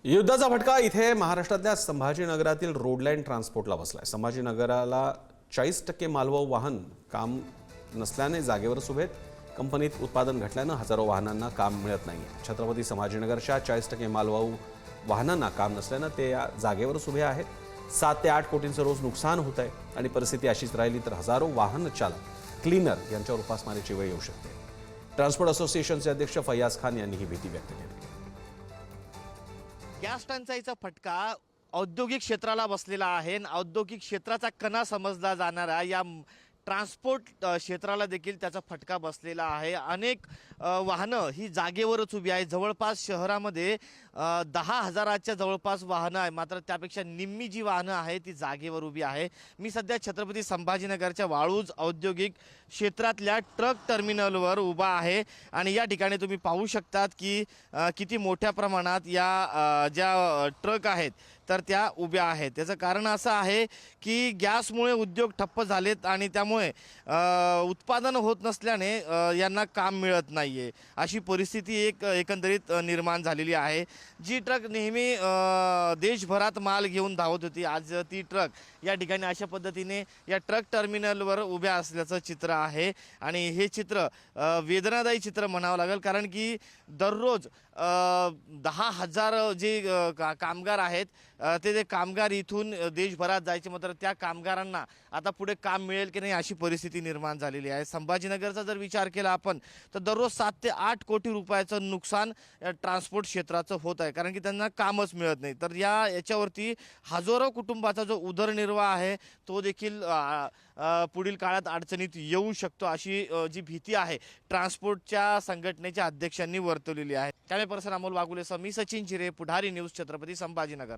युद्धाचा फटका इथे महाराष्ट्रातल्या संभाजीनगरातील रोडलाईन ट्रान्सपोर्टला बसलाय। संभाजीनगराला 40% मालवाहू वाहन काम नसल्याने जागेवरच उभे आहेत। कंपनीत उत्पादन घटल्यानं हजारो वाहनांना काम मिळत नाहीये। छत्रपती संभाजीनगरच्या 40% मालवाहू वाहनांना काम नसल्यानं ते या जागेवरच उभे आहेत। 7 ते 8 कोटींचं रोज नुकसान होत आहे आणि परिस्थिती अशीच राहिली तर हजारो वाहन चालक क्लीनर यांच्यावर उपासमारीची वेळ येऊ शकते। ट्रान्सपोर्ट असोसिएशनचे अध्यक्ष फैयाज खान यांनी ही भीती व्यक्त केली। गॅस टंचाईचा फटका औद्योगिक क्षेत्राला बसलेला आहे। औद्योगिक क्षेत्राचा कणा समजला जाणारा या ट्रान्सपोर्ट क्षेत्राला देखील त्याचा फटका बसलेला आहे। अनेक वाहनं ही जागेवरच उभी आहेत। जवळपास शहरामध्ये 10,000च्या जवळपास वाहनं आहे, मात्र त्यापेक्षा निम्मी जी वाहनं आहेत ती जागेवर उभी आहे। मी सध्या छत्रपती संभाजीनगरच्या वाळूज औद्योगिक क्षेत्रातल्या ट्रक टर्मिनलवर उभा आहे आणि या ठिकाणी तुम्ही पाहू शकतात की किती मोठ्या प्रमाणात या ज्या ट्रक आहेत तर त्या उभ्या आहेत। त्याचं कारण असं आहे की गॅसमुळे उद्योग ठप्प झालेत आणि त्यामुळे उत्पादन होत नसल्याने यांना काम मिळत नाहीये, अशी परिस्थिती एकंदरीत निर्माण झालेली आहे। जी ट्रक नेहमी देशभरात माल घेऊन धावत होती, आज ती ट्रक या ठिकाणी अशा पद्धतीने या ट्रक टर्मिनलवर उभ्या असल्याचं चित्र आहे आणि हे चित्र वेदनादायी चित्र म्हणावं लागेल, कारण की दररोज 10,000 जे कामगार आहेत ते कामगार इथून देशभरात जायचे, मात्र त्या कामगारांना आता पुढे काम मिळेल की नाही अशी परिस्थिती निर्माण झालेली आहे। संभाजीनगरचा जर विचार केला आपण तर दररोज 7 ते 8 कोटी रुपयाचं नुकसान ट्रान्सपोर्ट क्षेत्राचं होत आहे, कारण की त्यांना कामच मिळत नाही। तर याच्यावरती हजारो कुटुंबाचा जो उदरनिर्वाह आहे तो देखील पुढील काळात अडचणीत येऊ शकतो, अशी जी भीती आहे ट्रान्सपोर्टच्या संघटनेच्या अध्यक्षांनी वर्तवलेली आहे। कॅमेरा पर्सन अमोल वाघुलेसह मी सचिन चिरे, पुढारी न्यूज, छत्रपती संभाजीनगर।